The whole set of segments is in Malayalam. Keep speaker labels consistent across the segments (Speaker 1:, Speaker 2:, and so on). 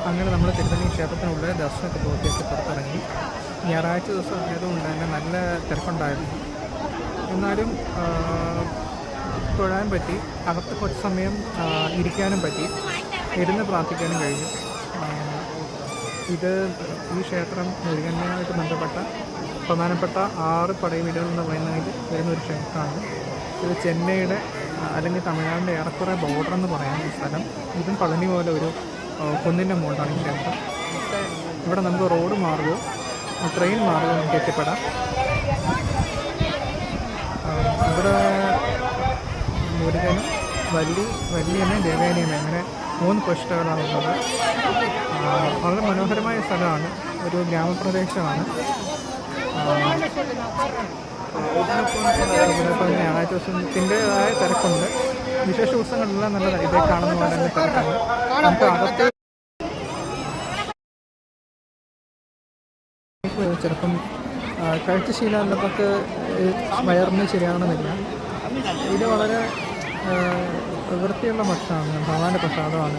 Speaker 1: അങ്ങനെ നമ്മൾ തിരുത്തണി ക്ഷേത്രത്തിനുള്ളിൽ ദർശനമൊക്കെ പൂർത്തിയാക്കി പുറത്തിറങ്ങി. ഞായറാഴ്ച ദിവസം ആയതുകൊണ്ട് തന്നെ നല്ല തിരക്കുണ്ടായിരുന്നു. എന്നാലും തൊഴാൻ പറ്റി. അകത്ത് കുറച്ച് സമയം ഇരിക്കാനും പറ്റി, ഇരുന്ന് പ്രാർത്ഥിക്കാനും കഴിഞ്ഞു. ഈ ക്ഷേത്രം മുരുകനുമായിട്ട് ബന്ധപ്പെട്ട പ്രധാനപ്പെട്ട 6 പടയവീടുകൾ എന്ന് പറയുന്നതിൽ വരുന്നൊരു ക്ഷേത്രമാണ്. ഇത് ചെന്നൈയുടെ അല്ലെങ്കിൽ തമിഴ്നാടിൻ്റെ ഏറെക്കുറെ ബോർഡർ എന്ന് പറയാം ഈ സ്ഥലം. ഇതും പളനി പോലെ ഒരു കുന്നിൻ്റെ മുകളിലാണ് ഈ ക്ഷേത്രം. ഇവിടെ നമുക്ക് റോഡ് മാർഗവും ട്രെയിൻ മാർഗവും നമുക്ക് എത്തിപ്പെടാം. ഇവിടെ മുരുകനും വല്യമ്മയും ദേവേനയും അങ്ങനെ 3 പ്രതിഷ്ഠകളാണുള്ളത്. വളരെ മനോഹരമായ സ്ഥലമാണ്. ഒരു ഗ്രാമപ്രദേശമാണ്. ഇപ്പോൾ ഞായറാഴ്ച ദിവസത്തിൻ്റെതായ തിരക്കുണ്ട്. വിശേഷ ദിവസങ്ങളിലെല്ലാം നല്ല ഇതേ കാണുന്ന പോലെ തന്നെ തിരക്കാണ്. നമുക്ക് അകത്ത് ചിലപ്പം കഴിച്ച ശീലമുള്ളവർക്ക് വയറിന് ശരിയാകണമെന്നില്ല. ഇത് വളരെ വൃത്തിയുള്ള ഭക്ഷണമാണ്. ഭഗവാന്റെ പ്രസാദമാണ്.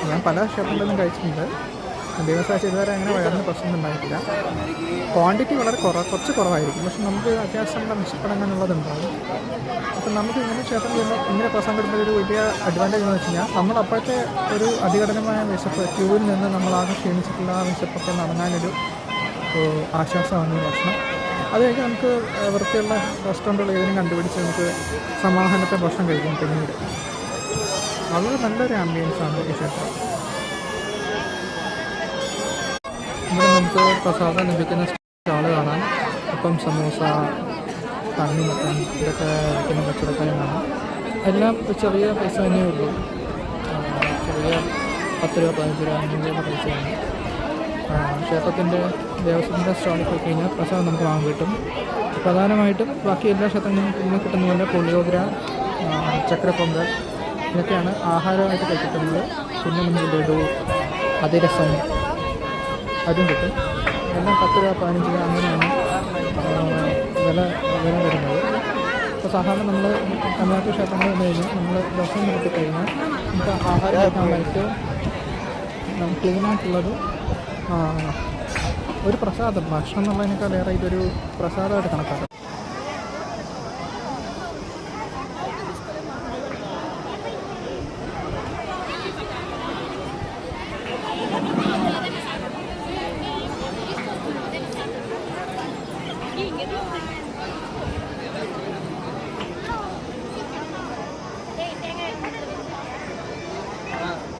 Speaker 1: ഞാൻ പല ക്ഷേത്രങ്ങളിലും കഴിച്ചിട്ടുണ്ട്. ദിവസമാഴ്ച ഇതുവരെ അങ്ങനെ വയറിന് പ്രശ്നം ഉണ്ടായിട്ടില്ല. ക്വാണ്ടിറ്റി വളരെ കുറച്ച് കുറവായിരിക്കും. പക്ഷെ നമുക്ക് അത്യാവശ്യം വിശപ്പെടാനുള്ളതുണ്ടാകും. അപ്പം നമുക്ക് ഇങ്ങനെ ക്ഷേത്രം ചെയ്യുമ്പോൾ ഇങ്ങനെ പ്രസാദം കിട്ടുമ്പോൾ ഒരു വലിയ അഡ്വാൻറ്റേജ് എന്ന് വെച്ച് കഴിഞ്ഞാൽ നമ്മൾ അപ്പോഴത്തെ ഒരു അതികഠിനമായ വിശപ്പ്, ക്യൂവിൽ നിന്ന് നമ്മളാകെ ക്ഷീണിച്ചിട്ടുള്ള ആ വിശപ്പൊക്കെ നടന്നാലൊരു ആശ്വാസമാണ് ഈ ഭക്ഷണം. അത് കഴിഞ്ഞ് നമുക്ക് വൃത്തിയുള്ള റെസ്റ്റോറൻറ്റുകൾ ഏതെങ്കിലും കണ്ടുപിടിച്ച് നമുക്ക് സമാധാനത്തെ ഭക്ഷണം കഴിക്കാം. പിന്നീട് വളരെ നല്ലൊരു ആംബിയൻസാണ് ഈ ക്ഷേത്രം. ഇവിടെ നമുക്ക് പ്രസാദം ലഭിക്കുന്ന സ്റ്റാള് കാണാം. അപ്പം സമൂസ, തണ്ണിമത്തൻ ഇതൊക്കെ വയ്ക്കുന്ന കച്ചവടക്കാരും കാണാം. എല്ലാം ചെറിയ പൈസ തന്നെയേ ഉള്ളൂ. ചെറിയ 10 രൂപ 15 രൂപ 5 രൂപ പൈസയാണ്. ക്ഷേത്രത്തിൻ്റെ ദേവസ്വത്തിൻ്റെ സ്റ്റാളിൽ പോയി കഴിഞ്ഞാൽ പ്രസാദം നമുക്ക് വാങ്ങാൻ കിട്ടും. പ്രധാനമായിട്ടും ബാക്കി എല്ലാ ക്ഷേത്രങ്ങളിലും കിട്ടുന്ന പോലെ പുളിയോഗ്ര, ചക്രപ്പൊങ്കൽ ഇതൊക്കെയാണ് ആഹാരമായിട്ട് കഴിക്കുന്നത്. പിന്നെ നമുക്ക് ലഡു, അതിരസം അതും കിട്ടും. എല്ലാം 10 രൂപ 15 രൂപ അങ്ങനെയാണ് വില വരുന്നത്. ഇപ്പോൾ സാധാരണ നമ്മൾ തമിഴ്നാട്ടിൽ ക്ഷേത്രങ്ങളിൽ വന്നു കഴിഞ്ഞാൽ നമ്മൾ ദർശനം നടത്തി കഴിഞ്ഞാൽ നമുക്ക് ആഹാരം കഴിക്കാനായിട്ട് ക്ലീനായിട്ടുള്ളത് ഒരു പ്രസാദം, ഭക്ഷണം എന്നുള്ളതിനേക്കാൾ ഏറെ ഇതൊരു പ്രസാദമായിട്ട് കണക്കാക്കാം.